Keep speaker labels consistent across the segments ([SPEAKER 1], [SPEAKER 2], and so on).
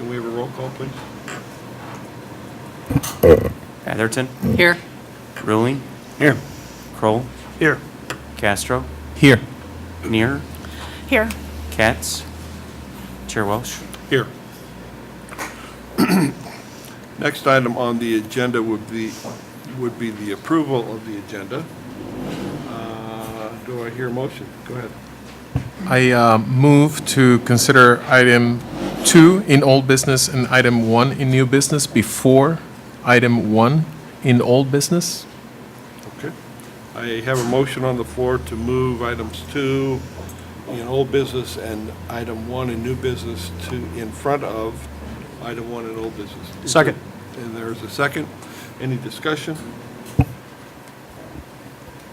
[SPEAKER 1] Can we have a roll call, please?
[SPEAKER 2] Atherton,
[SPEAKER 3] Here.
[SPEAKER 2] Ruling. Here. Kroll,
[SPEAKER 1] Here.
[SPEAKER 2] Castro,
[SPEAKER 4] Here.
[SPEAKER 2] Neer,
[SPEAKER 3] Here.
[SPEAKER 2] Katz, Chair Welsh.
[SPEAKER 1] Here. Next item on the agenda would be the approval of the agenda. Do I hear a motion? Go ahead.
[SPEAKER 4] I move to consider item 2 in old business and item 1 in new business before item 1 in old business.
[SPEAKER 1] Okay. I have a motion on the floor to move items 2 in old business and item 1 in new business to in front of item 1 in old business.
[SPEAKER 5] Second.
[SPEAKER 1] And there's a second. Any discussion?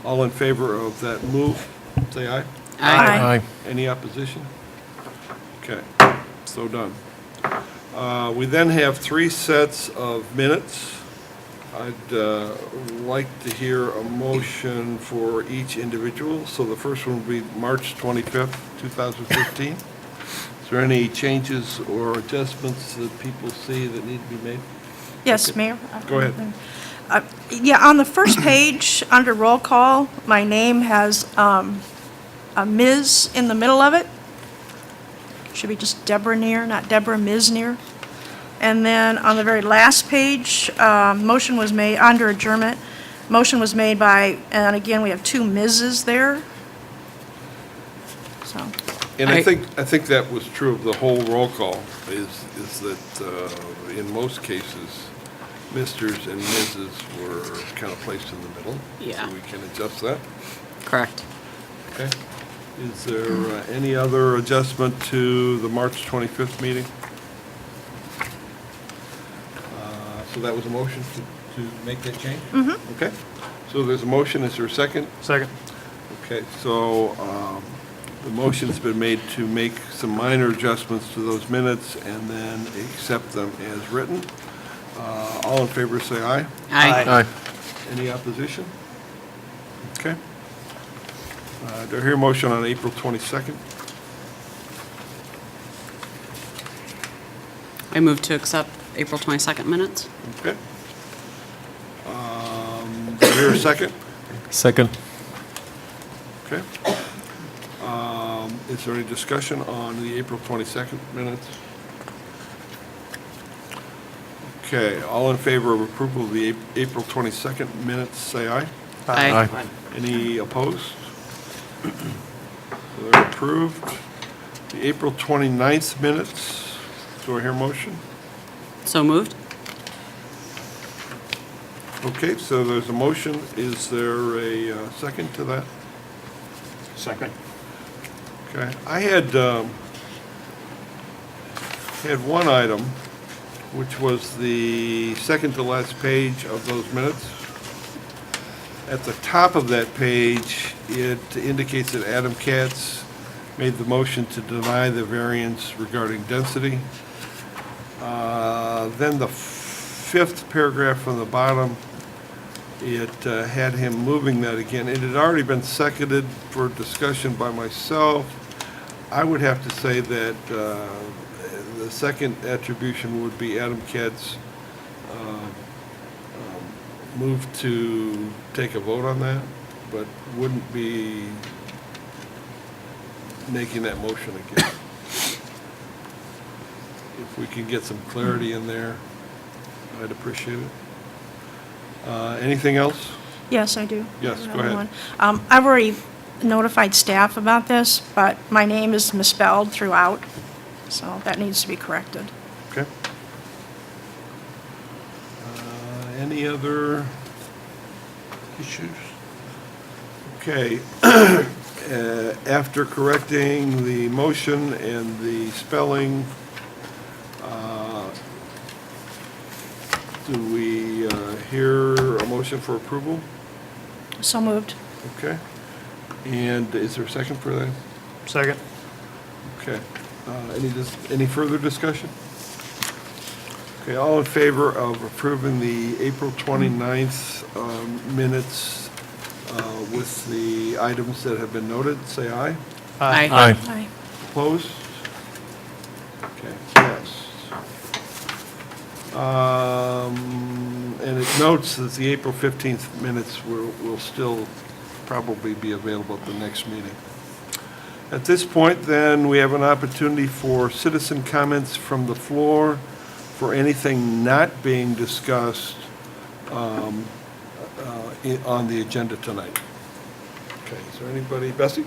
[SPEAKER 1] All in favor of that move, say aye.
[SPEAKER 3] Aye.
[SPEAKER 1] Any opposition? Okay, so done. We then have 3 sets of minutes. I'd like to hear a motion for each individual. So the first one would be March 25th, 2015. Is there any changes or adjustments that people see that need to be made?
[SPEAKER 3] Yes, Mayor?
[SPEAKER 1] Go ahead.
[SPEAKER 3] Yeah, on the first page, under roll call, my name has a Ms. in the middle of it. Should be just Deborah Neer, not Deborah Ms. Neer. And then on the very last page, motion was made, under adjournment, motion was made by, and again, we have 2 Mrs. there. So,
[SPEAKER 1] And I think that was true of the whole roll call, is that in most cases, Misters and Mrs. were kind of placed in the middle.
[SPEAKER 3] Yeah.
[SPEAKER 1] So we can adjust that.
[SPEAKER 3] correct.
[SPEAKER 1] Okay. Is there any other adjustment to the March 25th meeting? So that was a motion to make that change? Mm-hmm. Okay. So there's a motion. Is there a second?
[SPEAKER 5] Second.
[SPEAKER 1] Okay, so the motion's been made to make some minor adjustments to those minutes and then accept them as written. All in favor, say aye.
[SPEAKER 4] Aye.
[SPEAKER 1] Any opposition? Okay. Do I hear a motion on April 22nd?
[SPEAKER 6] I move to accept April 22nd minutes.
[SPEAKER 1] Okay. Do I hear a second?
[SPEAKER 4] Second.
[SPEAKER 1] Okay. Is there any discussion on the April 22nd minutes? Okay, all in favor of approval of the April 22nd minutes, say aye.
[SPEAKER 6] Aye.
[SPEAKER 1] Any opposed? So they're approved. The April 29th minutes, do I hear a motion?
[SPEAKER 6] So moved.
[SPEAKER 1] Okay, so there's a motion. Is there a second to that?
[SPEAKER 5] Second.
[SPEAKER 1] Okay, I had one item, which was the second to last page of those minutes. At the top of that page, it indicates that Adam Katz made the motion to deny the variance regarding density. Then the 5th paragraph from the bottom, it had him moving that again. It had already been seconded for discussion by myself. I would have to say that the second attribution would be Adam Katz moved to take a vote on that, but wouldn't be making that motion again. If we can get some clarity in there, I'd appreciate it. Anything else?
[SPEAKER 3] Yes, I do.
[SPEAKER 1] Yes, go
[SPEAKER 3] Another
[SPEAKER 1] ahead.
[SPEAKER 3] one. I've already notified staff about this, but my name is misspelled throughout, so that needs to be corrected.
[SPEAKER 1] Okay. Any other issues? Okay. After correcting the motion and the spelling, do we hear a motion for approval?
[SPEAKER 3] So moved.
[SPEAKER 1] Okay. And is there a second for that?
[SPEAKER 5] Second.
[SPEAKER 1] Okay. Any further discussion? Okay, all in favor of approving the April 29th minutes with the items that have been noted, say aye.
[SPEAKER 6] Aye.
[SPEAKER 4] Aye.
[SPEAKER 3] Aye.
[SPEAKER 1] Opposed? Okay, passed. And it notes that the April 15th minutes will still probably be available at the next meeting. At this point, then, we have an opportunity for citizen comments from the floor for anything not being discussed on the agenda tonight. Okay, is there anybody? Bessie?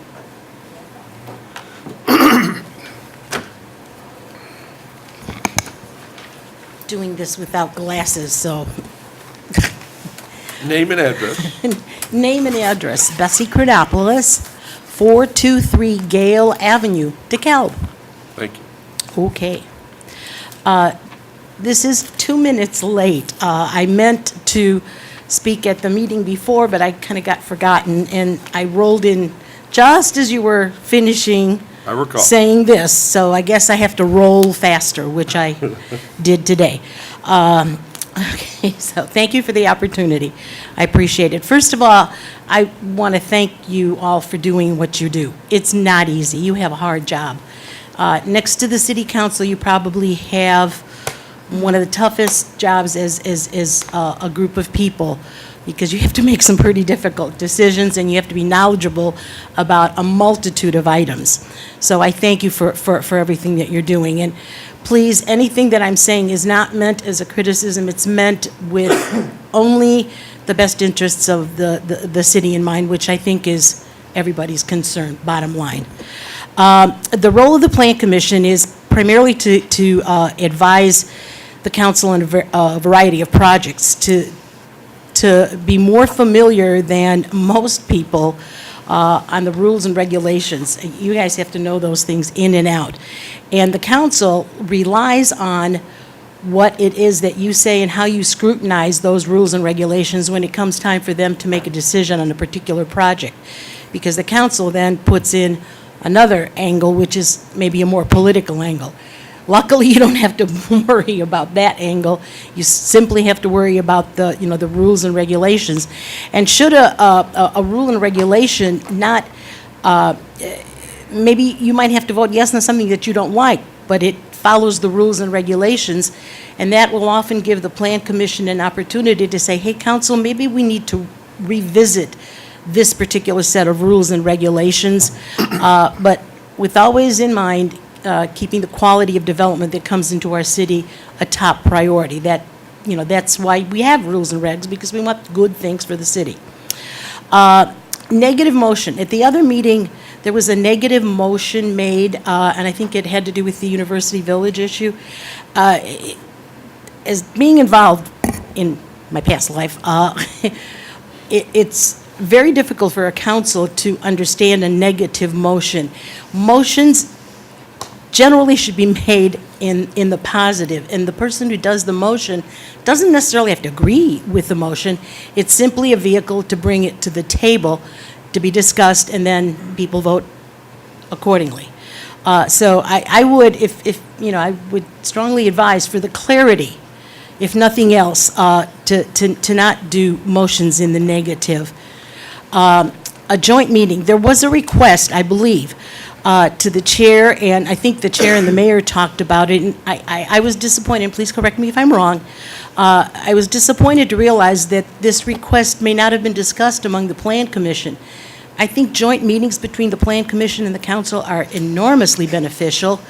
[SPEAKER 7] Doing this without glasses, so
[SPEAKER 1] Name and address.
[SPEAKER 7] name and address, Bessie Chronopoulos, 423 Gale Avenue, DeKalb.
[SPEAKER 1] Thank you.
[SPEAKER 7] Okay. This is 2 minutes late. I meant to speak at the meeting before, but I kind of got forgotten, and I rolled in just as you were finishing
[SPEAKER 1] I recall.
[SPEAKER 7] saying this, so I guess I have to roll faster, which I did today. Okay, so thank you for the opportunity. I appreciate it. First of all, I want to thank you all for doing what you do. It's not easy. You have a hard job. Next to the city council, you probably have one of the toughest jobs as a group of people, because you have to make some pretty difficult decisions, and you have to be knowledgeable about a multitude of items. So I thank you for everything that you're doing. And please, anything that I'm saying is not meant as a criticism. It's meant with only the best interests of the city in mind, which I think is everybody's concern, bottom line. The role of the Plan Commission is primarily to advise the council on a variety of projects, to be more familiar than most people on the rules and regulations. You guys have to know those things in and out. And the council relies on what it is that you say and how you scrutinize those rules and regulations when it comes time for them to make a decision on a particular project. Because the council then puts in another angle, which is maybe a more political angle. Luckily, you don't have to worry about that angle. You simply have to worry about the rules and regulations. And should a rule and regulation not, maybe you might have to vote yes on something that you don't like, but it follows the rules and regulations, and that will often give the Plan Commission an opportunity to say, hey, council, maybe we need to revisit this particular set of rules and regulations, but with always in mind keeping the quality of development that comes into our city a top priority. That's why we have rules and regs, because we want good things for the city. Negative motion. At the other meeting, there was a negative motion made, and I think it had to do with the University Village issue. As being involved in my past life, it's very difficult for a council to understand a negative motion. Motions generally should be made in the positive, and the person who does the motion doesn't necessarily have to agree with the motion. It's simply a vehicle to bring it to the table to be discussed, and then people vote accordingly. So I would, I would strongly advise, for the clarity, if nothing else, to not do motions in the negative. A joint meeting. There was a request, I believe, to the chair, and I think the chair and the mayor talked about it, and I was disappointed, please correct me if I'm wrong, I was disappointed to realize that this request may not have been discussed among the Plan Commission. I think joint meetings between the Plan Commission and the council are enormously beneficial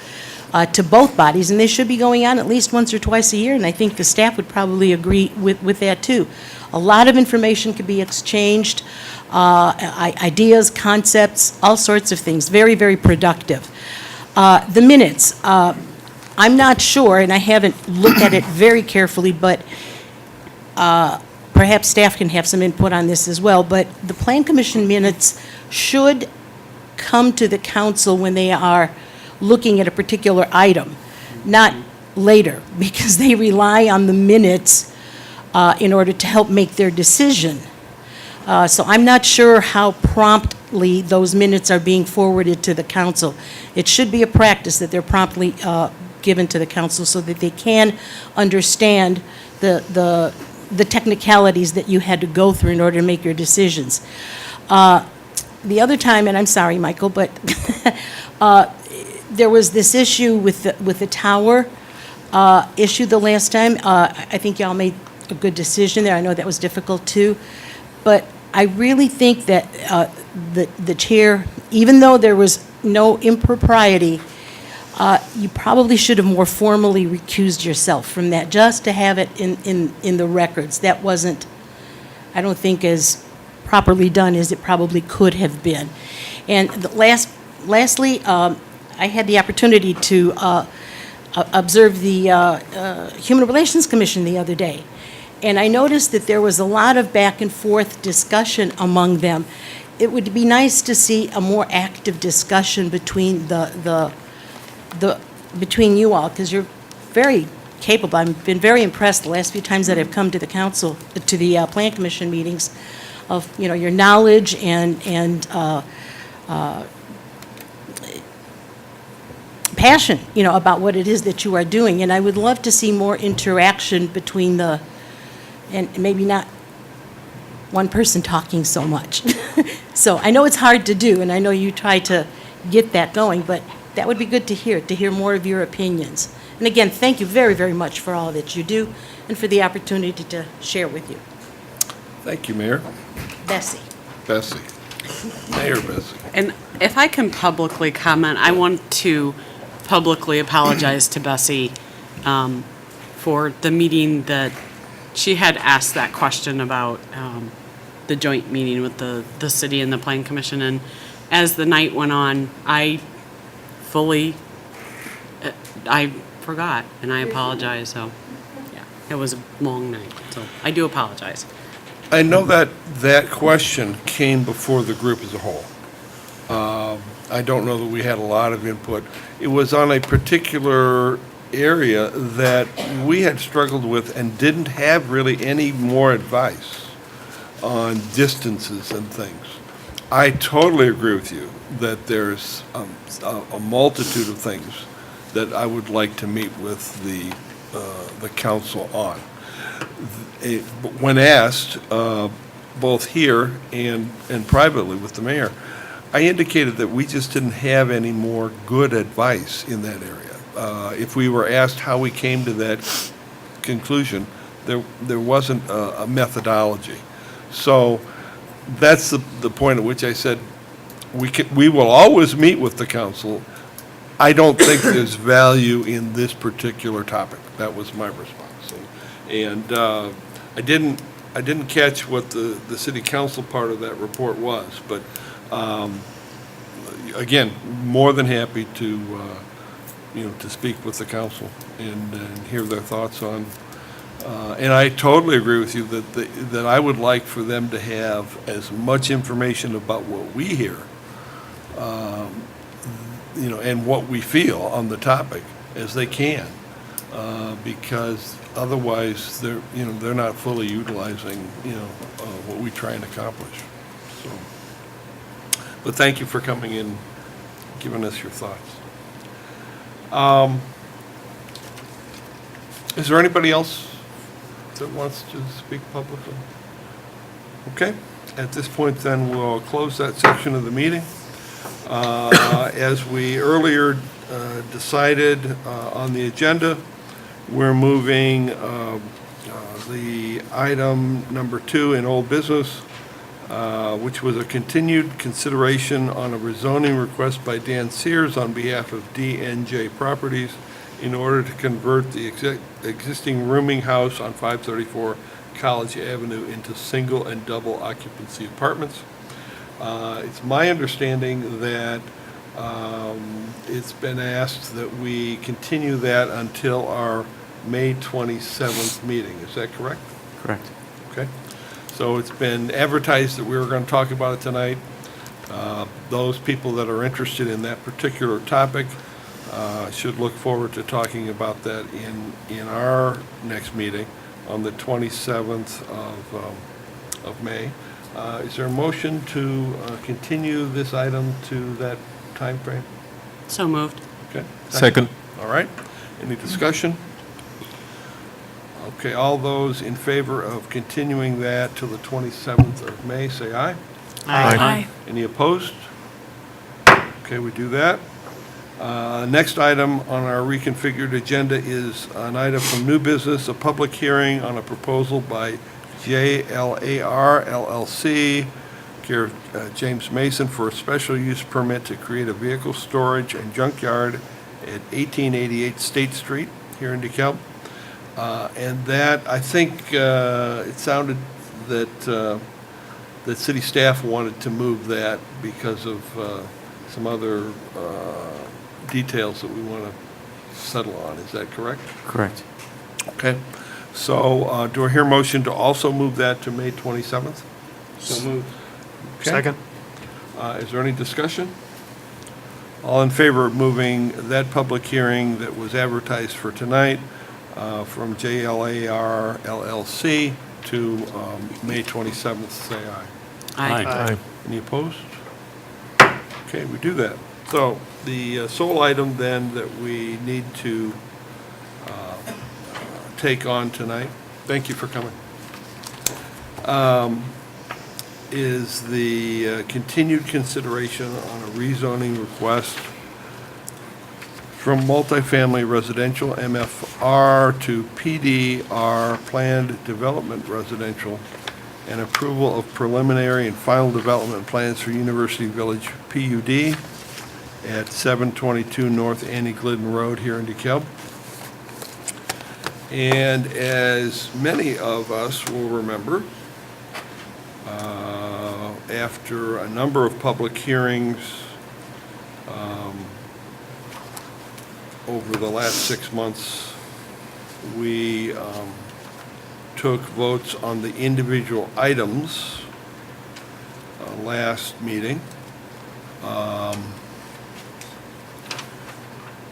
[SPEAKER 7] to both bodies, and they should be going on at least once or twice a year, and I think the staff would probably agree with that too. A lot of information could be exchanged, ideas, concepts, all sorts of things. Very, very productive. The minutes, I'm not sure, and I haven't looked at it very carefully, but perhaps staff can have some input on this as well, but the Plan Commission minutes should come to the council when they are looking at a particular item, not later, because they rely on the minutes in order to help make their decision. So I'm not sure how promptly those minutes are being forwarded to the council. It should be a practice that they're promptly given to the council so that they can understand the technicalities that you had to go through in order to make your decisions. The other time, and I'm sorry, Michael, but there was this issue with the tower issue the last time. I think y'all made a good decision there. I know that was difficult too. But I really think that the chair, even though there was no impropriety, you probably should have more formally recused yourself from that, just to have it in the records. That wasn't, I don't think, as properly done as it probably could have been. And lastly, I had the opportunity to observe the Human Relations Commission the other day. And I noticed that there was a lot of back and forth discussion among them. It would be nice to see a more active discussion between between you all, because you're very capable. I've been very impressed the last few times that I've come to the council, to the Plan Commission meetings, of, you know, your knowledge and passion, you know, about what it is that you are doing. And I would love to see more interaction between and maybe not one person talking so much. So I know it's hard to do, and I know you try to get that going, but that would be good to hear more of your opinions. And again, thank you very, very much for all that you do and for the opportunity to share with you.
[SPEAKER 1] Thank you, Mayor.
[SPEAKER 7] Bessie.
[SPEAKER 1] Bessie. Mayor Bessie.
[SPEAKER 6] And if I can publicly comment, I want to publicly apologize to Bessie for the meeting that she had asked that question about, the joint meeting with the city and the Plan Commission. And as the night went on, I forgot, and I apologize. So, yeah, it was a long night. So I do apologize.
[SPEAKER 1] I know that question came before the group as a whole. I don't know that we had a lot of input. It was on a particular area that we had struggled with and didn't have really any more advice on distances and things. I totally agree with you that there's a multitude of things that I would like to meet with the council on. When asked, both here and privately with the mayor, I indicated that we just didn't have any more good advice in that area. If we were asked how we came to that conclusion, there wasn't a methodology. So that's the point at which I said, we will always meet with the council. I don't think there's value in this particular topic. That was my response. And I didn't catch what the city council part of that report was, but again, more than happy to to speak with the council and hear their thoughts on. And I totally agree with you that I would like for them to have as much information about what we hear, and what we feel on the topic as they can, because otherwise they're not fully utilizing what we try and accomplish. So, but thank you for coming in, giving us your thoughts. Is there anybody else that wants to speak publicly? Okay, at this point then, we'll close that section of the meeting. As we earlier decided on the agenda, we're moving the item number 2 in old business, which was a continued consideration on a rezoning request by Dan Sears on behalf of DNJ Properties in order to convert the existing rooming house on 534 College Avenue into single and double occupancy apartments. It's my understanding that it's been asked that we continue that until our May 27th meeting. Is that correct?
[SPEAKER 2] Correct.
[SPEAKER 1] Okay. So it's been advertised that we were going to talk about it tonight. Those people that are interested in that particular topic should look forward to talking about that in our next meeting on the 27th of May. Is there a motion to continue this item to that time frame?
[SPEAKER 6] So moved.
[SPEAKER 1] Okay.
[SPEAKER 4] Second.
[SPEAKER 1] All right. Any discussion? Okay, all those in favor of continuing that till the 27th of May, say aye.
[SPEAKER 4] Aye.
[SPEAKER 1] Any opposed? Okay, we do that. Next item on our reconfigured agenda is an item from new business, a public hearing on a proposal by JLAR LLC, care of James Mason, for a special use permit to create a vehicle storage and junkyard at 1888 State Street here in DeKalb. And that, I think, it sounded that that city staff wanted to move that because of some other details that we want to settle on. Is that correct?
[SPEAKER 2] Correct.
[SPEAKER 1] Okay. So do I hear a motion to also move that to May 27th?
[SPEAKER 5] So moved.
[SPEAKER 1] Okay.
[SPEAKER 5] Second.
[SPEAKER 1] Is there any discussion? All in favor of moving that public hearing that was advertised for tonight from JLAR LLC to May 27th, say aye.
[SPEAKER 6] Aye.
[SPEAKER 5] Aye.
[SPEAKER 1] Any opposed? Okay, we do that. So the sole item then that we need to take on tonight, thank you for coming, is the continued consideration on a rezoning request from multifamily residential MFR to PDR planned development residential, and approval of preliminary and final development plans for University Village PUD at 722 North Annie Glidden Road here in DeKalb. And as many of us will remember, after a number of public hearings over the last 6 months, we took votes on the individual items last meeting.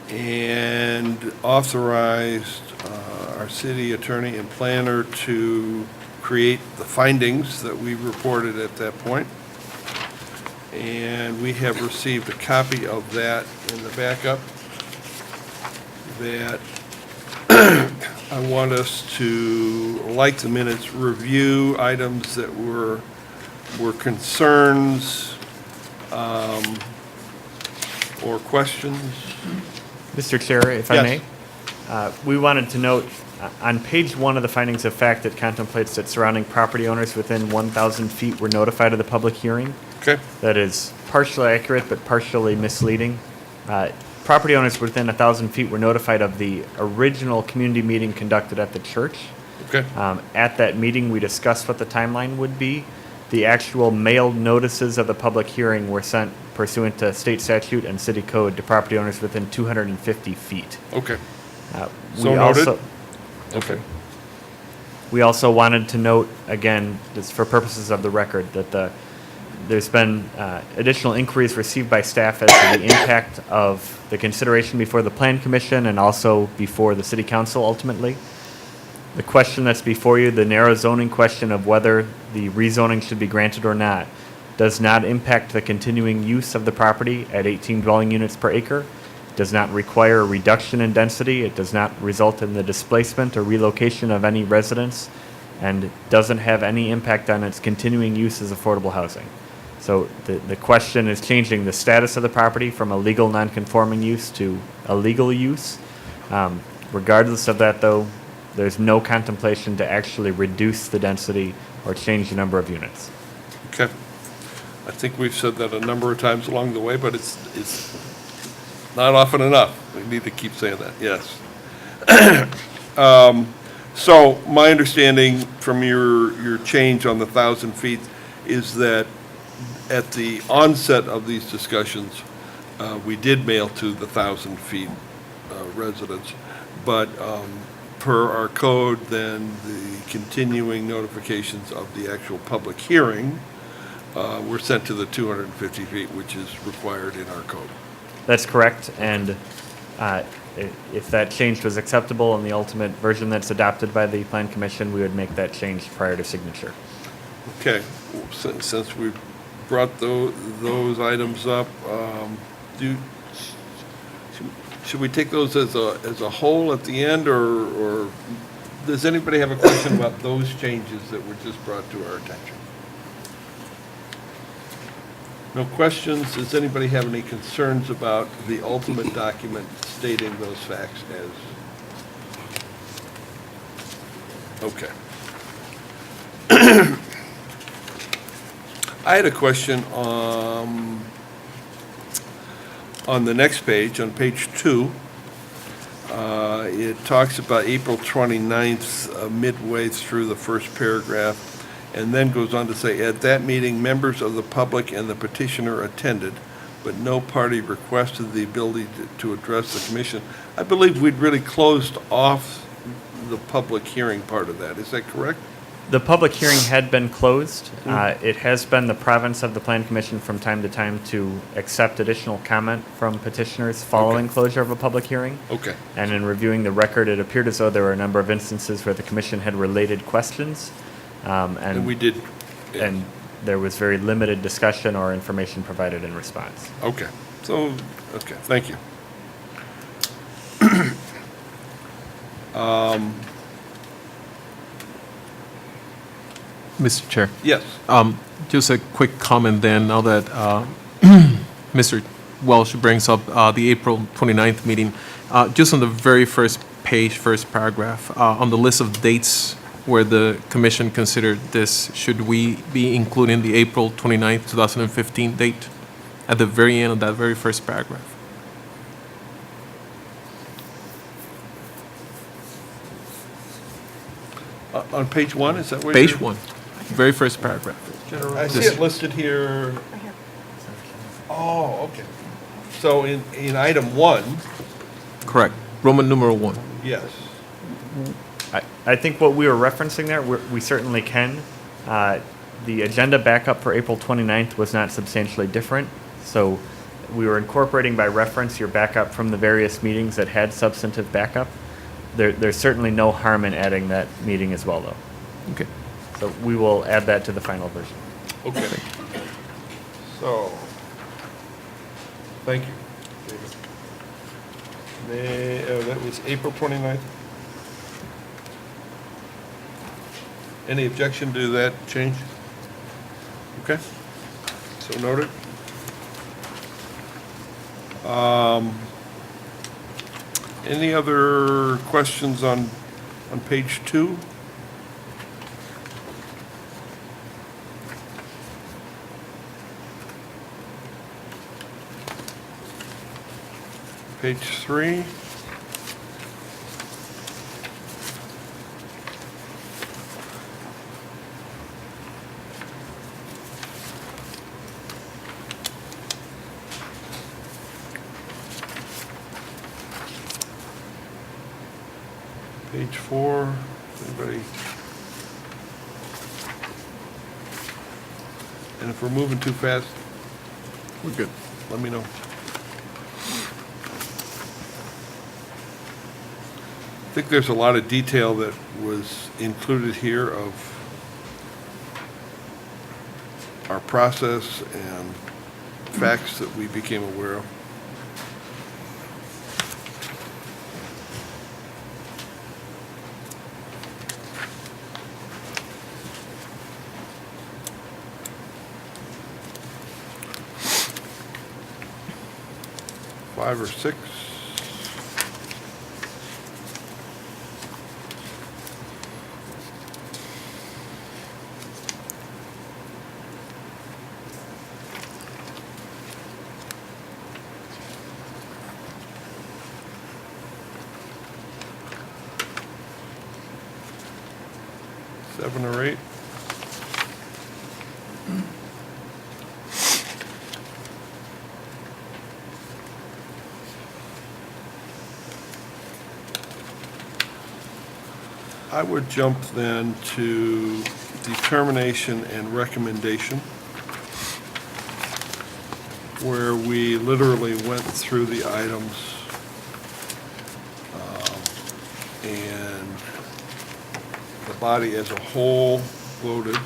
[SPEAKER 1] And authorized our city attorney and planner to create the findings that we reported at that point. And we have received a copy of that in the backup that I want us to, like the minutes, review items that were concerns or questions.
[SPEAKER 8] Mr. Chair, if I
[SPEAKER 1] Yes.
[SPEAKER 8] may, we wanted to note on page 1 of the findings of fact that contemplates that surrounding property owners within 1,000 feet were notified of the public hearing.
[SPEAKER 1] Okay,
[SPEAKER 8] That is partially accurate but partially misleading. Property owners within 1,000 feet were notified of the original community meeting conducted at the church.
[SPEAKER 1] okay,
[SPEAKER 8] At that meeting, we discussed what the timeline would be. The actual mailed notices of the public hearing were sent pursuant to state statute and city code to property owners within 250 feet.
[SPEAKER 1] okay,
[SPEAKER 8] We
[SPEAKER 1] So noted.
[SPEAKER 8] also-
[SPEAKER 1] okay.
[SPEAKER 8] We also wanted to note, again, just for purposes of the record, that there's been additional inquiries received by staff as to the impact of the consideration before the Plan Commission and also before the City Council ultimately. The question that's before you, the narrow zoning question of whether the rezoning should be granted or not, does not impact the continuing use of the property at 18 dwelling units per acre, does not require a reduction in density, it does not result in the displacement or relocation of any residents, and doesn't have any impact on its continuing use as affordable housing. So the question is changing the status of the property from a legal non-conforming use to a legal use. Regardless of that, though, there's no contemplation to actually reduce the density or change the number of units.
[SPEAKER 1] Okay. I think we've said that a number of times along the way, but it's not often enough. We need to keep saying that, yes. So my understanding from your change on the 1,000 feet is that at the onset of these discussions, we did mail to the 1,000 feet residents, but per our code, then the continuing notifications of the actual public hearing were sent to the 250 feet, which is required in our code.
[SPEAKER 8] That's correct, and if that change was acceptable in the ultimate version that's adopted by the Plan Commission, we would make that change prior to signature.
[SPEAKER 1] Okay, since we've brought those items up, should we take those as a whole at the end, or does anybody have a question about those changes that were just brought to our attention? No questions? Does anybody have any concerns about the ultimate document stating those facts as? Okay. I had a question on the next page, on page 2. It talks about April 29th, midway through the first paragraph, and then goes on to say, at that meeting, members of the public and the petitioner attended, but no party requested the ability to address the commission. I believe we'd really closed off the public hearing part of that. Is that correct?
[SPEAKER 8] The public hearing had been closed. It has been the province of the Plan Commission from time to time to accept additional comment from petitioners following closure of a public hearing.
[SPEAKER 1] Okay.
[SPEAKER 8] And in reviewing the record, it appeared as though there were a number of instances where the commission had related questions.
[SPEAKER 1] And we did.
[SPEAKER 8] And there was very limited discussion or information provided in response.
[SPEAKER 1] Okay. So, okay, thank you.
[SPEAKER 4] Mr. Chair.
[SPEAKER 1] Yes.
[SPEAKER 4] Just a quick comment then, now that Mr. Welsh brings up the April 29th meeting. Just on the very first page, first paragraph, on the list of dates where the commission considered this, should we be including the April 29th, 2015 date at the very end of that very first paragraph?
[SPEAKER 1] On page 1, is that where?
[SPEAKER 4] Page
[SPEAKER 1] you're-
[SPEAKER 4] 1, very first paragraph.
[SPEAKER 1] I see it listed here. Oh, okay. So in item 1,
[SPEAKER 4] Correct. Roman numeral 1.
[SPEAKER 1] yes.
[SPEAKER 8] I think what we were referencing there, we certainly can. The agenda backup for April 29th was not substantially different, so we were incorporating by reference your backup from the various meetings that had substantive backup. There's certainly no harm in adding that meeting as well, though.
[SPEAKER 4] Okay.
[SPEAKER 8] So we will add that to the final version.
[SPEAKER 1] Okay. So, thank you, David. That was April 29th. Any objection to that change? Okay, so noted. Any other questions on page 2? Page 3. Page 4, anybody? And if we're moving too fast, we're good. Let me know. I think there's a lot of detail that was included here of our process and facts that we became aware of. Five or six. Seven or eight. I would jump then to determination and recommendation, where we literally went through the items and the body as a whole voted.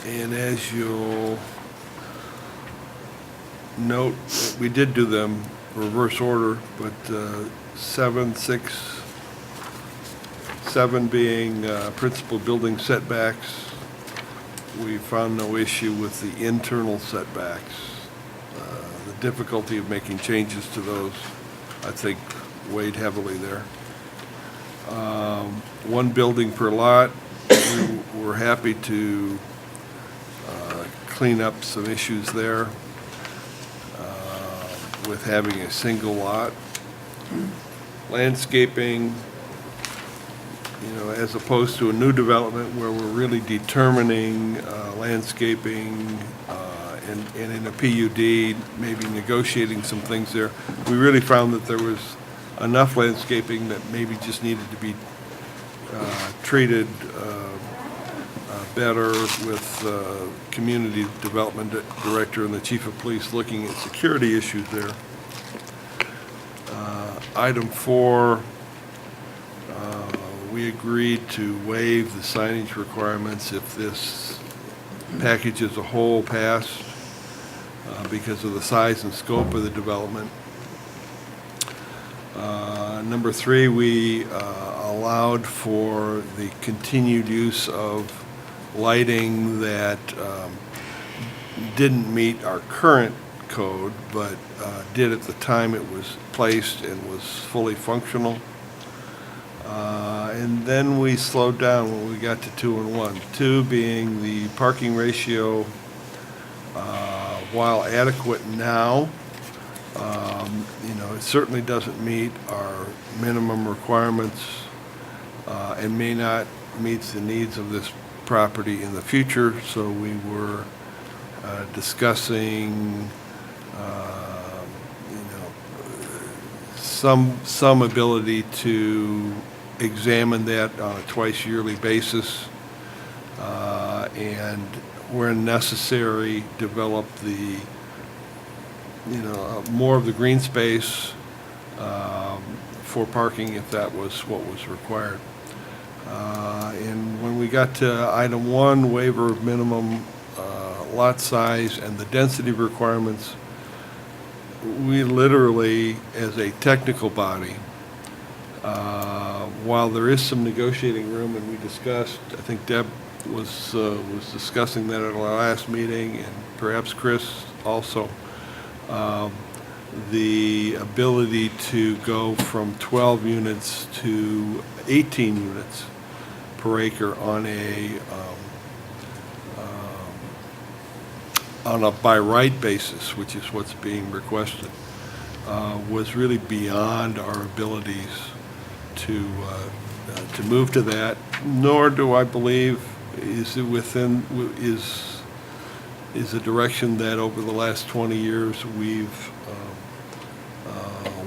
[SPEAKER 1] And as you'll note, we did do them reverse order, but 7, 6, 7 being principal building setbacks, we found no issue with the internal setbacks. The difficulty of making changes to those, I think, weighed heavily there. One building per lot, we were happy to clean up some issues there with having a single lot. Landscaping, as opposed to a new development where we're really determining landscaping and in a PUD, maybe negotiating some things there. We really found that there was enough landscaping that maybe just needed to be treated better with community development director and the chief of police looking at security issues there. Item 4, we agreed to waive the signage requirements if this package as a whole passed because of the size and scope of the development. Number 3, we allowed for the continued use of lighting that didn't meet our current code, but did at the time it was placed and was fully functional. And then we slowed down when we got to 2 and 1. 2 being the parking ratio, while adequate now, it certainly doesn't meet our minimum requirements and may not meet the needs of this property in the future. So we were discussing, some ability to examine that on a twice-yearly basis, and where necessary, develop the, more of the green space for parking if that was what was required. And when we got to item 1, waiver of minimum lot size and the density requirements, we literally, as a technical body, while there is some negotiating room, and we discussed, I think Deb was discussing that at our last meeting, and perhaps Chris also, the ability to go from 12 units to 18 units per acre on a by right basis, which is what's being requested, was really beyond our abilities to move to that. Nor do I believe is a direction that over the last 20 years we've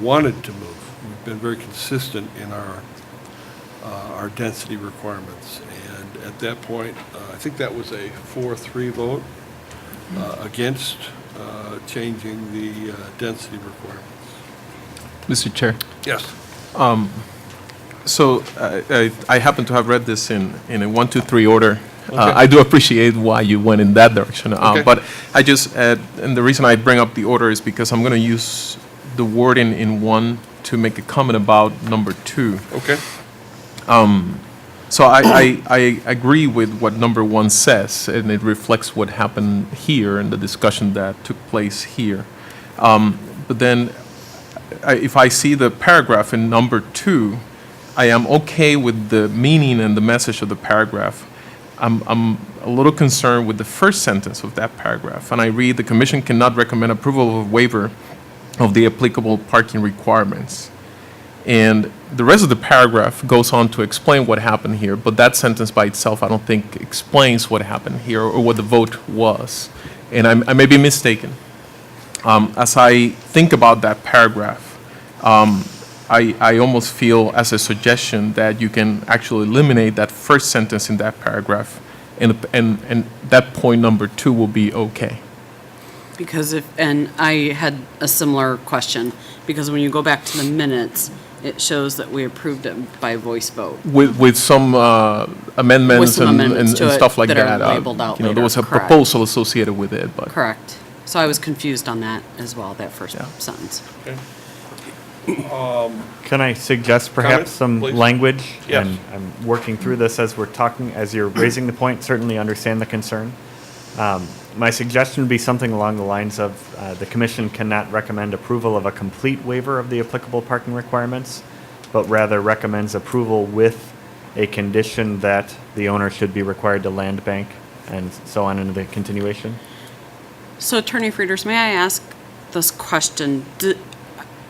[SPEAKER 1] wanted to move. We've been very consistent in our density requirements, and at that point, I think that was a 4-3 vote against changing the density requirements.
[SPEAKER 4] Mr. Chair.
[SPEAKER 1] Yes.
[SPEAKER 4] So I happen to have read this in a 1, 2, 3 order.
[SPEAKER 1] Okay.
[SPEAKER 4] I do appreciate why you went in that direction.
[SPEAKER 1] Okay.
[SPEAKER 4] But I just, and the reason I bring up the order is because I'm going to use the wording in 1 to make a comment about number 2.
[SPEAKER 1] Okay.
[SPEAKER 4] So I agree with what number 1 says, and it reflects what happened here and the discussion that took place here. But then, if I see the paragraph in number 2, I am okay with the meaning and the message of the paragraph. I'm a little concerned with the first sentence of that paragraph, and I read, "The Commission cannot recommend approval of a waiver of the applicable parking requirements." And the rest of the paragraph goes on to explain what happened here, but that sentence by itself, I don't think, explains what happened here or what the vote was. And I may be mistaken. As I think about that paragraph, I almost feel as a suggestion that you can actually eliminate that first sentence in that paragraph, and that point number 2 will be okay.
[SPEAKER 6] Because and I had a similar question, because when you go back to the minutes, it shows that we approved it by voice vote.
[SPEAKER 4] With some amendments
[SPEAKER 6] With some amendments
[SPEAKER 4] and
[SPEAKER 6] to it
[SPEAKER 4] stuff like
[SPEAKER 6] that are
[SPEAKER 4] that.
[SPEAKER 6] labeled out
[SPEAKER 4] There
[SPEAKER 6] later,
[SPEAKER 4] was a
[SPEAKER 6] correct.
[SPEAKER 4] proposal associated with it, but.
[SPEAKER 6] Correct. So I was confused on that as well, that first
[SPEAKER 4] Yeah.
[SPEAKER 6] sentence.
[SPEAKER 1] Okay.
[SPEAKER 8] Can I suggest
[SPEAKER 1] Comment,
[SPEAKER 8] perhaps some
[SPEAKER 1] please?
[SPEAKER 8] language?
[SPEAKER 1] Yes.
[SPEAKER 8] And I'm working through this as we're talking, as you're raising the point, certainly understand the concern. My suggestion would be something along the lines of, the commission cannot recommend approval of a complete waiver of the applicable parking requirements, but rather recommends approval with a condition that the owner should be required to land bank and so on into the continuation.
[SPEAKER 6] So Attorney Frieders, may I ask this question?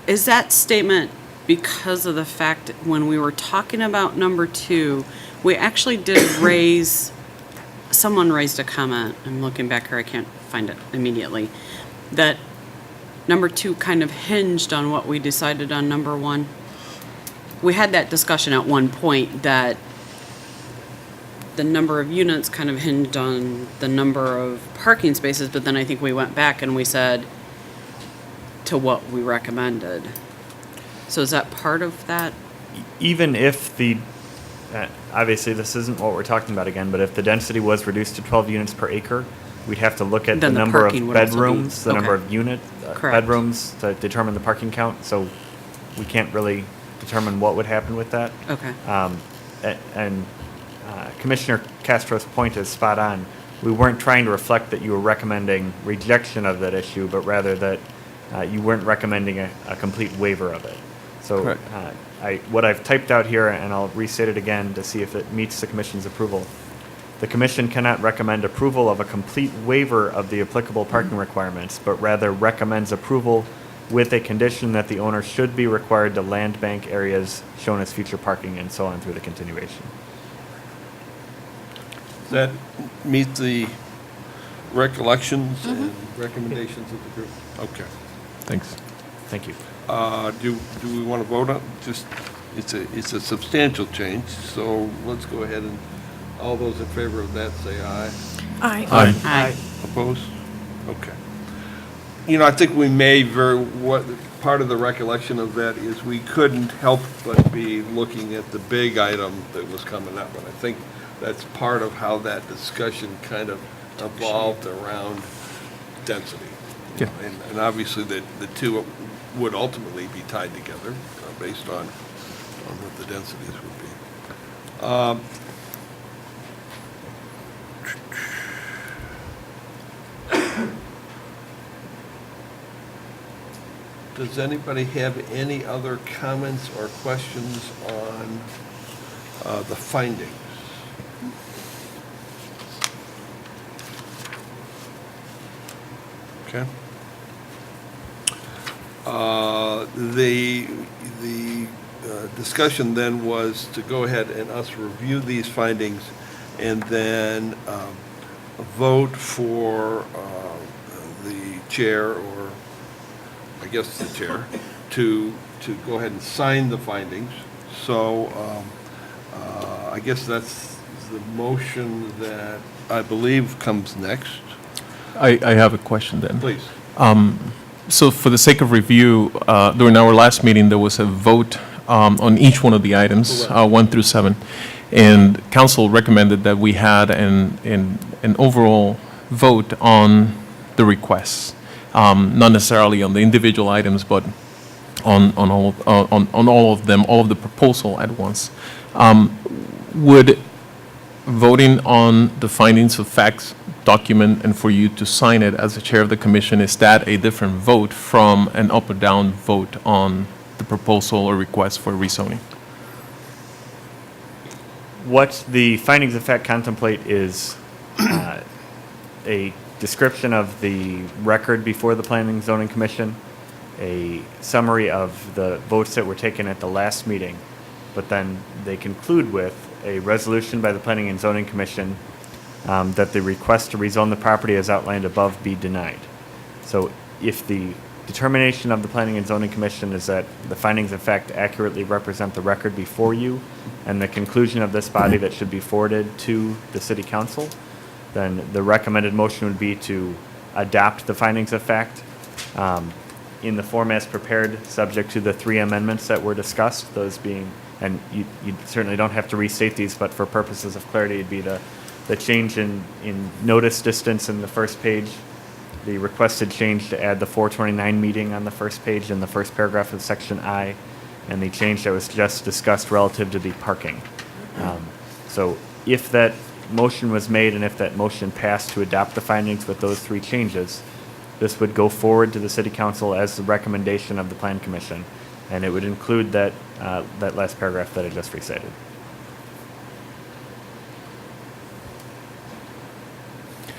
[SPEAKER 6] Is that statement because of the fact that when we were talking about number 2, we actually did raise, someone raised a comment, I'm looking back here, I can't find it immediately, that number 2 kind of hinged on what we decided on number 1? We had that discussion at one point that the number of units kind of hinged on the number of parking spaces, but then I think we went back and we said to what we recommended. So is that part of that?
[SPEAKER 8] Even if the, obviously this isn't what we're talking about again, but if the density was reduced to 12 units per acre, we'd have to look at the
[SPEAKER 6] Then the
[SPEAKER 8] number of
[SPEAKER 6] parking would also be-
[SPEAKER 8] bedrooms, the number
[SPEAKER 6] okay.
[SPEAKER 8] of unit,
[SPEAKER 6] Correct.
[SPEAKER 8] bedrooms to determine the parking count, so we can't really determine what would happen with that.
[SPEAKER 6] Okay.
[SPEAKER 8] And Commissioner Castro's point is spot on. We weren't trying to reflect that you were recommending rejection of that issue, but rather that you weren't recommending a complete waiver of it. So
[SPEAKER 4] Correct.
[SPEAKER 8] what I've typed out here, and I'll restate it again to see if it meets the commission's approval. The commission cannot recommend approval of a complete waiver of the applicable parking requirements, but rather recommends approval with a condition that the owner should be required to land bank areas shown as future parking and so on through the continuation.
[SPEAKER 1] Does that meet the recollections and recommendations of the group? Okay.
[SPEAKER 4] Thanks.
[SPEAKER 8] Thank you.
[SPEAKER 1] Do we want to vote on, just, it's a substantial change, so let's go ahead and, all those in favor of that say aye.
[SPEAKER 3] Aye.
[SPEAKER 6] Aye.
[SPEAKER 1] Opposed? Okay. You know, I think we may part of the recollection of that is we couldn't help but be looking at the big item that was coming up. And I think that's part of how that discussion kind of evolved around density.
[SPEAKER 4] Yeah.
[SPEAKER 1] And obviously the two would ultimately be tied together based on what the densities would be. Does anybody have any other comments or questions on the findings? Okay. The discussion then was to go ahead and us review these findings and then vote for the chair, or I guess the chair, to go ahead and sign the findings. So I guess that's the motion that I believe comes next.
[SPEAKER 4] I have a question then.
[SPEAKER 1] Please.
[SPEAKER 4] So for the sake of review, during our last meeting, there was a vote on each one of the items, 1 through 7. And council recommended that we had an overall vote on the requests, not necessarily on the individual items, but on all of them, all of the proposal at once. Would voting on the findings of facts document and for you to sign it as the chair of the commission, is that a different vote from an up or down vote on the proposal or request for rezoning?
[SPEAKER 8] What the findings of fact contemplate is a description of the record before the Planning and Zoning Commission, a summary of the votes that were taken at the last meeting, but then they conclude with a resolution by the Planning and Zoning Commission that the request to rezone the property as outlined above be denied. So if the determination of the Planning and Zoning Commission is that the findings of fact accurately represent the record before you and the conclusion of this body that should be forwarded to the City Council, then the recommended motion would be to adopt the findings of fact in the form as prepared, subject to the 3 amendments that were discussed, those being, and you certainly don't have to restate these, but for purposes of clarity, it'd be the change in notice distance in the first page, the requested change to add the 429 meeting on the first page in the first paragraph of section I, and the change that was just discussed relative to the parking. So if that motion was made and if that motion passed to adopt the findings with those three changes, this would go forward to the city council as the recommendation of the plan commission, and it would include that, that last paragraph that I just recited.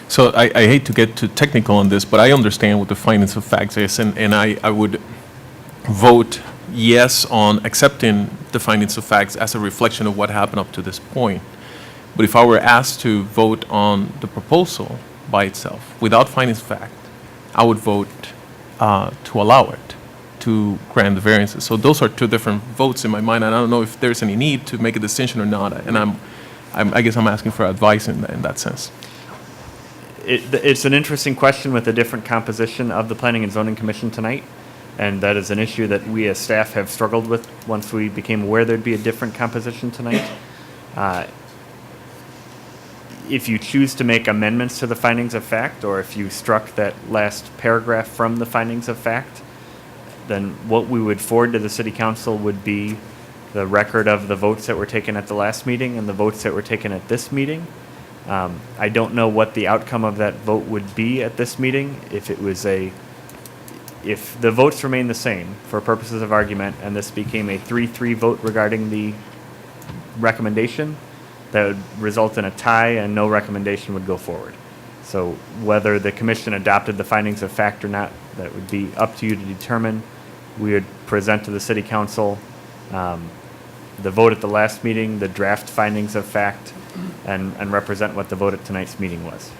[SPEAKER 4] So I hate to get too technical on this, but I understand what the findings of facts is, and I would vote yes on accepting the findings of facts as a reflection of what happened up to this point. But if I were asked to vote on the proposal by itself, without findings of fact, I would vote to allow it, to grant the variances. So those are two different votes in my mind, and I don't know if there's any need to make a distinction or not, and I guess I'm asking for advice in that sense.
[SPEAKER 8] It's an interesting question with a different composition of the Planning and Zoning Commission tonight, and that is an issue that we as staff have struggled with once we became aware there'd be a different composition tonight. If you choose to make amendments to the findings of fact, or if you struck that last paragraph from the findings of fact, then what we would forward to the city council would be the record of the votes that were taken at the last meeting and the votes that were taken at this meeting. I don't know what the outcome of that vote would be at this meeting. If the votes remain the same for purposes of argument, and this became a 3-3 vote regarding the recommendation, that would result in a tie and no recommendation would go forward. So whether the commission adopted the findings of fact or not, that would be up to you to determine. We would present to the city council the vote at the last meeting, the draft findings of fact, and represent what the vote at tonight's meeting was.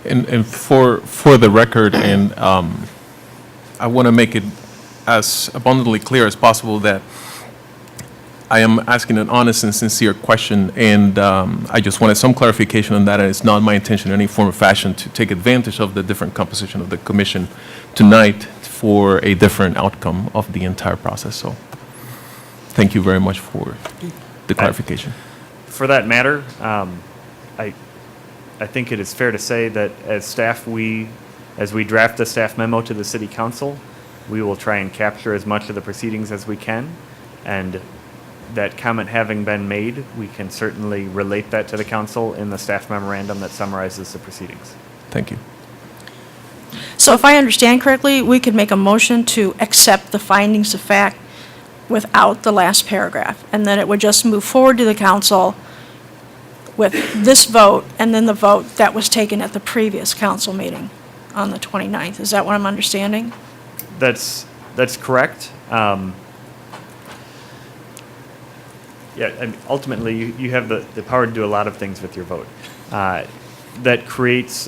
[SPEAKER 4] And for the record, and I want to make it as abundantly clear as possible that I am asking an honest and sincere question, and I just wanted some clarification on that, and it's not my intention in any form or fashion to take advantage of the different composition of the commission tonight for a different outcome of the entire process. So thank you very much for the clarification.
[SPEAKER 8] For that matter, I think it is fair to say that as staff, as we draft the staff memo to the city council, we will try and capture as much of the proceedings as we can, and that comment having been made, we can certainly relate that to the council in the staff memorandum that summarizes the proceedings.
[SPEAKER 4] Thank you.
[SPEAKER 3] So if I understand correctly, we could make a motion to accept the findings of fact without the last paragraph, and then it would just move forward to the council with this vote, and then the vote that was taken at the previous council meeting on the 29th. Is that what I'm understanding?
[SPEAKER 8] That's correct. Yeah, I mean, ultimately, you have the power to do a lot of things with your vote. That creates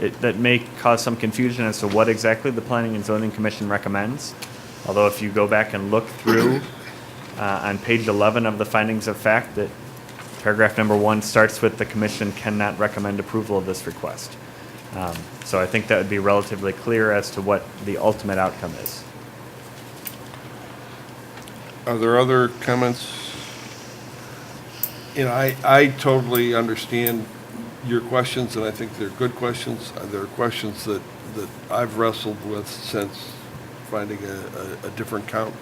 [SPEAKER 8] that may cause some confusion as to what exactly the Planning and Zoning Commission recommends. Although if you go back and look through on page 11 of the findings of fact, that paragraph number 1 starts with the commission cannot recommend approval of this request. So I think that would be relatively clear as to what the ultimate outcome is.
[SPEAKER 1] Are there other comments? You know, I totally understand your questions, and I think they're good questions. They're questions that I've wrestled with since finding a different count.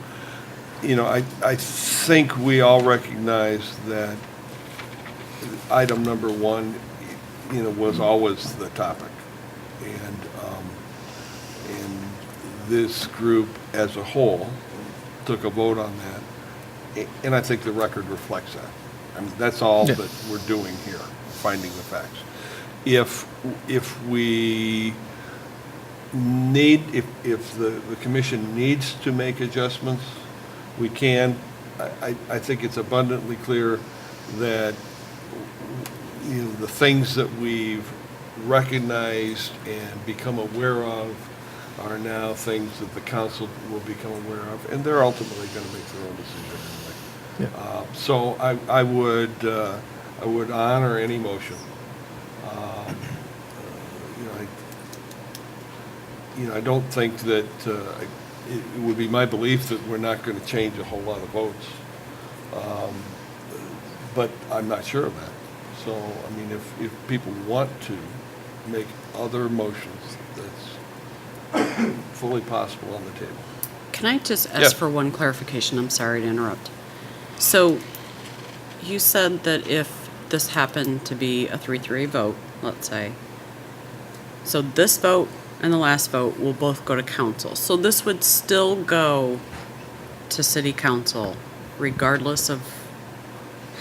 [SPEAKER 1] You know, I think we all recognize that item number 1, you know, was always the topic. And this group as a whole took a vote on that, and I think the record reflects that. I mean, that's all that we're doing here, finding the facts. If we need, if the commission needs to make adjustments, we can. I think it's abundantly clear that, you know, the things that we've recognized and become aware of are now things that the council will become aware of, and they're ultimately going to make their own decision anyway. So I would honor any motion. I don't think that it would be my belief that we're not going to change a whole lot of votes, but I'm not sure of that. So I mean, if people want to make other motions. That's fully possible on the table.
[SPEAKER 6] Can I just
[SPEAKER 1] Yes.
[SPEAKER 6] ask for one clarification? I'm sorry to interrupt. So you said that if this happened to be a 3-3 vote, let's say, so this vote and the last vote will both go to council. So this would still go to city council regardless of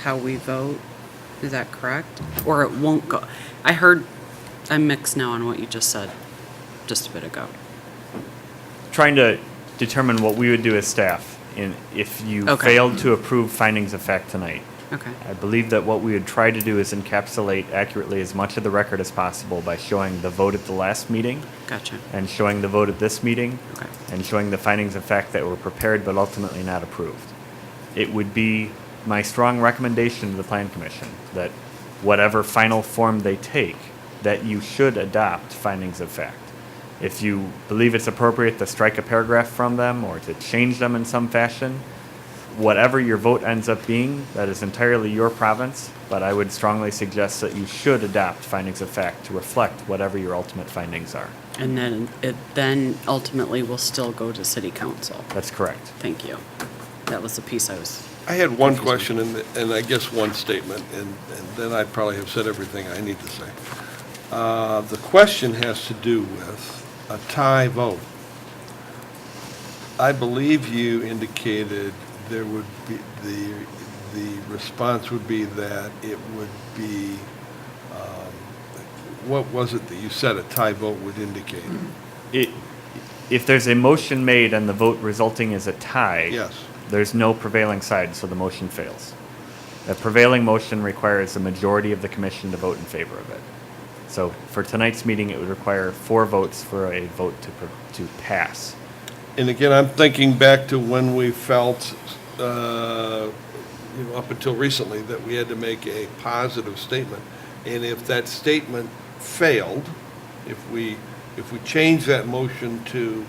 [SPEAKER 6] how we vote? Is that correct? Or it won't go? I'm mixed now on what you just said just a bit ago.
[SPEAKER 8] Trying to determine what we would do as staff if you
[SPEAKER 6] Okay.
[SPEAKER 8] failed to approve findings of fact tonight.
[SPEAKER 6] Okay.
[SPEAKER 8] I believe that what we would try to do is encapsulate accurately as much of the record as possible by showing the vote at the last meeting
[SPEAKER 6] Gotcha.
[SPEAKER 8] and showing the vote at this meeting
[SPEAKER 6] Okay.
[SPEAKER 8] and showing the findings of fact that were prepared but ultimately not approved. It would be my strong recommendation to the Plan Commission that whatever final form they take, that you should adopt findings of fact. If you believe it's appropriate to strike a paragraph from them or to change them in some fashion, whatever your vote ends up being, that is entirely your province, but I would strongly suggest that you should adopt findings of fact to reflect whatever your ultimate findings are.
[SPEAKER 6] And then it then ultimately will still go to city council.
[SPEAKER 8] That's correct.
[SPEAKER 6] Thank you. That was the piece I was.
[SPEAKER 1] I had one question and I guess one statement, and then I probably have said everything I need to say. The question has to do with a tie vote. I believe you indicated there would be, the response would be that it would be, what was it that you said a tie vote would indicate?
[SPEAKER 8] If there's a motion made and the vote resulting is a tie,
[SPEAKER 1] Yes.
[SPEAKER 8] there's no prevailing side, so the motion fails. A prevailing motion requires a majority of the commission to vote in favor of it. So for tonight's meeting, it would require 4 votes for a vote to pass.
[SPEAKER 1] And again, I'm thinking back to when we felt, up until recently, that we had to make a positive statement. And if that statement failed, if we change that motion to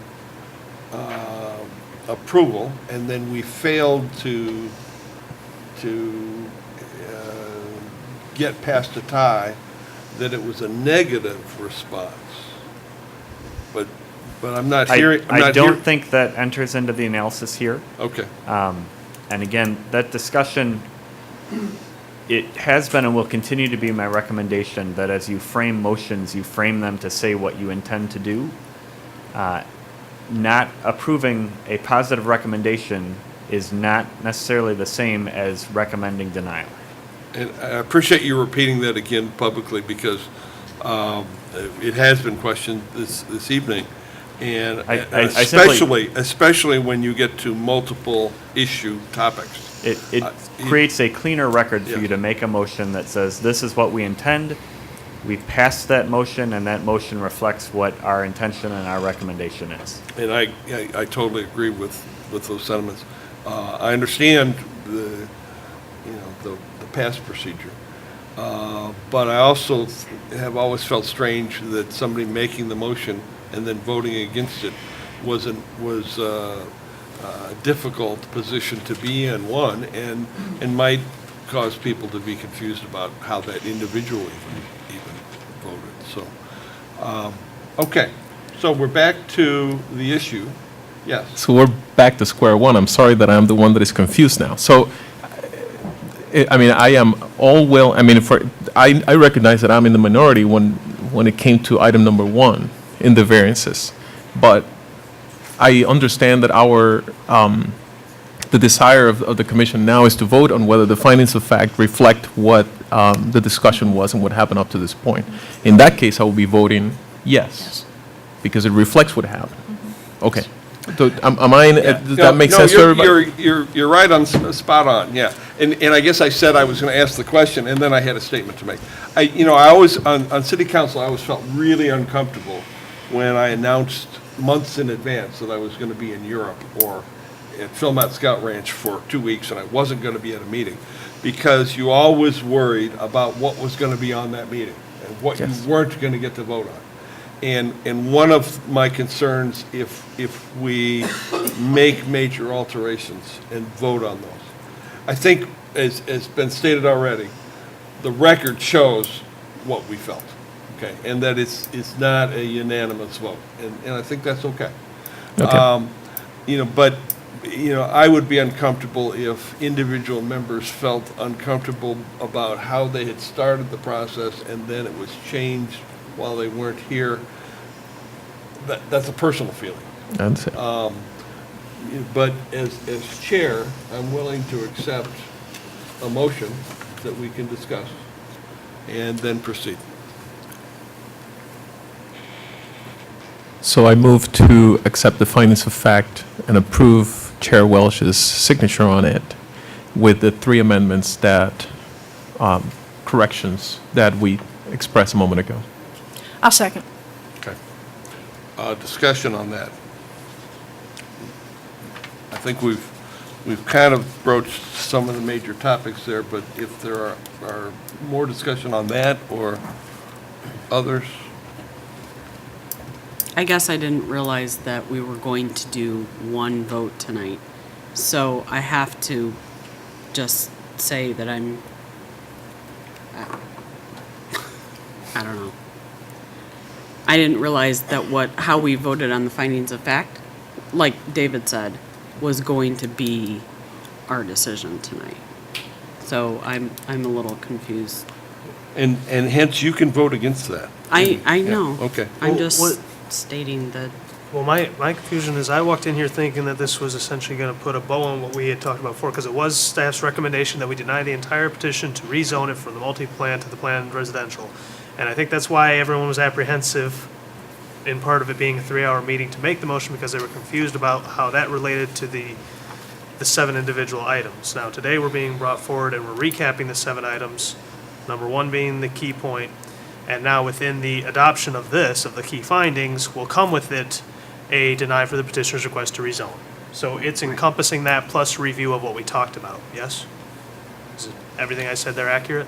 [SPEAKER 1] approval, and then we failed to get past a tie, that it was a negative response. But I'm not hearing.
[SPEAKER 8] I don't think that enters into the analysis here.
[SPEAKER 1] Okay.
[SPEAKER 8] And again, that discussion, it has been and will continue to be my recommendation that as you frame motions, you frame them to say what you intend to do. Not approving a positive recommendation is not necessarily the same as recommending denial.
[SPEAKER 1] And I appreciate you repeating that again publicly, because it has been questioned this evening. And
[SPEAKER 8] I simply-
[SPEAKER 1] especially when you get to multiple issue topics.
[SPEAKER 8] It creates a cleaner record for
[SPEAKER 1] Yeah.
[SPEAKER 8] you to make a motion that says, this is what we intend. We've passed that motion, and that motion reflects what our intention and our recommendation is.
[SPEAKER 1] And I totally agree with those sentiments. I understand the past procedure. But I also have always felt strange that somebody making the motion and then voting against it was a difficult position to be in, one, and might cause people to be confused about how that individual even voted. So, okay, so we're back to the issue. Yes.
[SPEAKER 4] So we're back to square one. I'm sorry that I'm the one that is confused now. So, I am I recognize that I'm in the minority when it came to item number 1 in the variances. But I understand that the desire of the commission now is to vote on whether the findings of fact reflect what the discussion was and what happened up to this point. In that case, I will be voting yes, because it reflects what happened. Okay. So does that make sense to everybody?
[SPEAKER 1] You're right on, spot on, yeah. And I guess I said I was going to ask the question, and then I had a statement to make. I always, on city council, I always felt really uncomfortable when I announced months in advance that I was going to be in Europe or at Philmont Scout Ranch for 2 weeks, and I wasn't going to be at a meeting, because you always worried about what was going to be on that meeting and what you weren't going to get to vote on. And one of my concerns, if we make major alterations and vote on those, I think, as been stated already, the record shows what we felt. Okay, and that it's not a unanimous vote, and I think that's okay.
[SPEAKER 4] Okay.
[SPEAKER 1] You know, but, you know, I would be uncomfortable if individual members felt uncomfortable about how they had started the process and then it was changed while they weren't here. That's a personal feeling.
[SPEAKER 4] That's it.
[SPEAKER 1] But as chair, I'm willing to accept a motion that we can discuss and then proceed.
[SPEAKER 4] So I move to accept the findings of fact and approve Chair Welch's signature on it with the 3 amendments that, corrections that we expressed a moment ago.
[SPEAKER 3] I'll second.
[SPEAKER 1] Okay. Discussion on that. I think we've kind of broached some of the major topics there, but if there are more discussion on that or others,
[SPEAKER 6] I guess I didn't realize that we were going to do one vote tonight. So I have to just say that I don't know. I didn't realize that how we voted on the findings of fact, like David said, was going to be our decision tonight. So I'm a little confused.
[SPEAKER 1] and hence you can vote against that.
[SPEAKER 6] I
[SPEAKER 1] Yeah,
[SPEAKER 6] know.
[SPEAKER 1] okay.
[SPEAKER 6] I'm
[SPEAKER 5] Well,
[SPEAKER 6] just
[SPEAKER 5] what-
[SPEAKER 6] stating that.
[SPEAKER 5] Well, my confusion is I walked in here thinking that this was essentially going to put a bow on what we had talked about before, because it was staff's recommendation that we deny the entire petition to rezone it from the multi-plan to the planned residential. And I think that's why everyone was apprehensive, in part of it being a 3-hour meeting, to make the motion, because they were confused about how that related to the 7 individual items. Now, today we're being brought forward and we're recapping the 7 items, number 1 being the key point. And now within the adoption of this, of the key findings, will come with it a deny for the petitioner's request to rezone. So it's encompassing that plus review of what we talked about, yes? Is everything I said there accurate?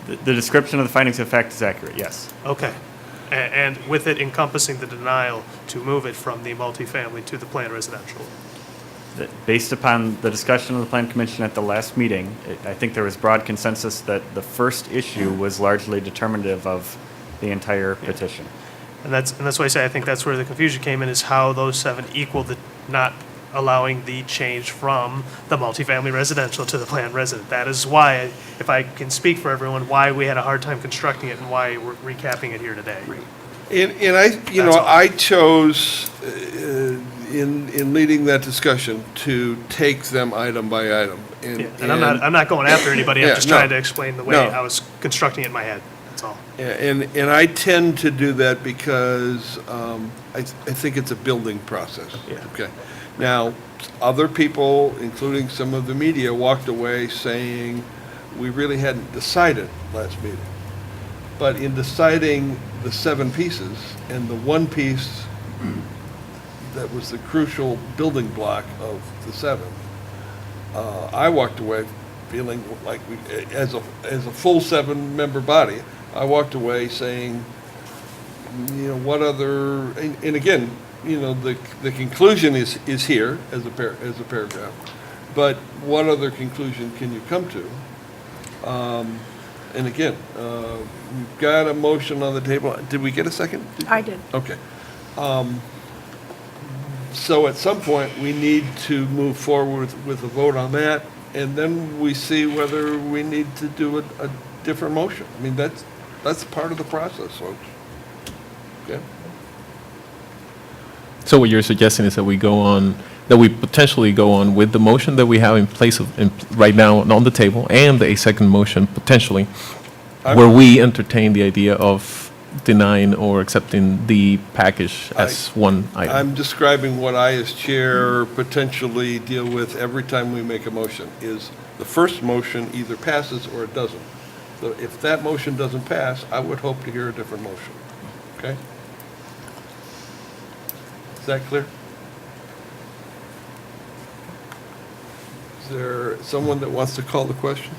[SPEAKER 8] The description of the findings of fact is accurate, yes.
[SPEAKER 5] Okay. And with it encompassing the denial to move it from the multifamily to the planned residential.
[SPEAKER 8] That based upon the discussion of the Plan Commission at the last meeting, I think there was broad consensus that the first issue was largely determinative of the entire petition.
[SPEAKER 5] And that's why I say I think that's where the confusion came in, is how those 7 equal the not allowing the change from the multifamily residential to the planned resident. That is why, if I can speak for everyone, why we had a hard time constructing it and why we're recapping it here today.
[SPEAKER 1] And I, you know,
[SPEAKER 5] That's all.
[SPEAKER 1] I chose, in leading that discussion, to take them item by item.
[SPEAKER 5] Yeah, and I'm not going after anybody, I'm
[SPEAKER 1] Yeah,
[SPEAKER 5] just
[SPEAKER 1] no.
[SPEAKER 5] trying to explain the way
[SPEAKER 1] No.
[SPEAKER 5] I was constructing it in my head, that's all.
[SPEAKER 1] And I tend to do that because I think it's a building process.
[SPEAKER 5] Yeah.
[SPEAKER 1] Okay. Now, other people, including some of the media, walked away saying, we really hadn't decided last meeting. But in deciding the 7 pieces, and the one piece that was the crucial building block of the 7, I walked away feeling like we, as a full 7-member body, I walked away saying, you know, what other, and again, you know, the conclusion is here as a paragraph, but what other conclusion can you come to? And again, we've got a motion on the table. Did we get a second?
[SPEAKER 3] I did.
[SPEAKER 1] Okay. So at some point, we need to move forward with a vote on that, and then we see whether we need to do a different motion. I mean, that's part of the process, folks. Okay?
[SPEAKER 4] So what you're suggesting is that we potentially go on with the motion that we have in place right now on the table, and a second motion potentially, where we entertain the idea of denying or accepting the package as one item.
[SPEAKER 1] I'm describing what I, as chair, potentially deal with every time we make a motion, is the first motion either passes or it doesn't. So if that motion doesn't pass, I would hope to hear a different motion. Okay? Is that clear? Is there someone that wants to call the question?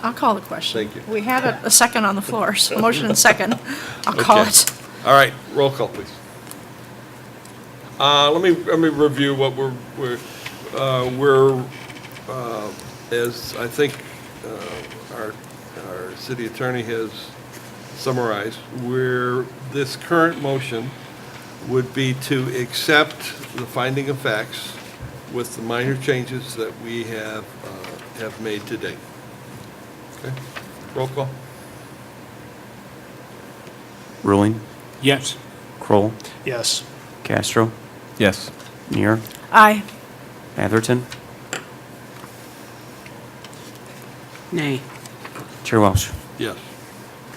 [SPEAKER 3] I'll call the question.
[SPEAKER 1] Thank you.
[SPEAKER 3] We had a second on the floor, so a motion and second. I'll call
[SPEAKER 1] Okay.
[SPEAKER 3] it.
[SPEAKER 1] All right, roll call, please. Let me review what we're as I think our city attorney has summarized, where this current motion would be to accept the finding of facts with the minor changes that we have made today. Okay, roll call?
[SPEAKER 2] Ruling,
[SPEAKER 9] Yes.
[SPEAKER 2] Kroll,
[SPEAKER 5] Yes.
[SPEAKER 2] Castro,
[SPEAKER 4] Yes.
[SPEAKER 2] Neer,
[SPEAKER 3] Aye.
[SPEAKER 2] Atherton,
[SPEAKER 6] Nay.
[SPEAKER 2] Chair Welsh.
[SPEAKER 1] Yes.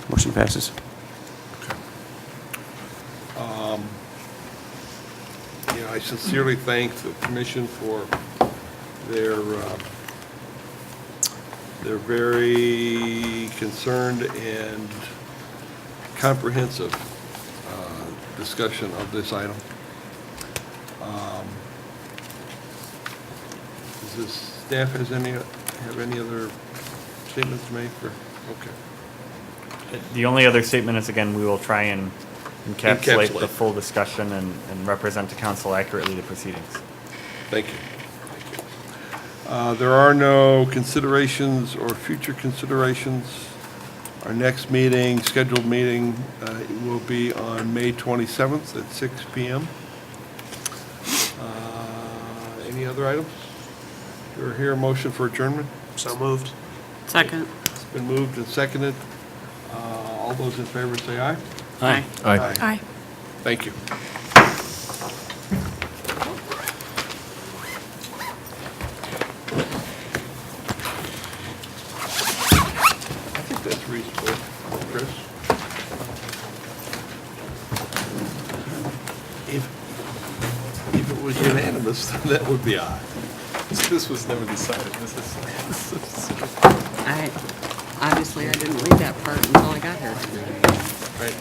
[SPEAKER 2] Motion passes.
[SPEAKER 1] I sincerely thank the commission for their very concerned and comprehensive discussion of this item. Does the staff have any other statements to make, or, okay.
[SPEAKER 8] The only other statement is, again, we will try and encapsulate
[SPEAKER 1] Encapsulate.
[SPEAKER 8] the full discussion and represent to council accurately the proceedings.
[SPEAKER 1] Thank you. There are no considerations or future considerations. Our next meeting, scheduled meeting, will be on May 27th at 6 PM. Any other items? Do I hear a motion for adjournment?
[SPEAKER 5] So moved.
[SPEAKER 6] Second.
[SPEAKER 1] It's been moved and seconded. All those in favor say aye.
[SPEAKER 6] Aye.
[SPEAKER 4] Aye.
[SPEAKER 3] Aye.
[SPEAKER 1] Thank you. I think that's reasonable, Chris. If it was unanimous, then that would be aye.
[SPEAKER 4] This was never decided. This is.
[SPEAKER 6] Obviously, I didn't read that part until I got here.
[SPEAKER 1] Right.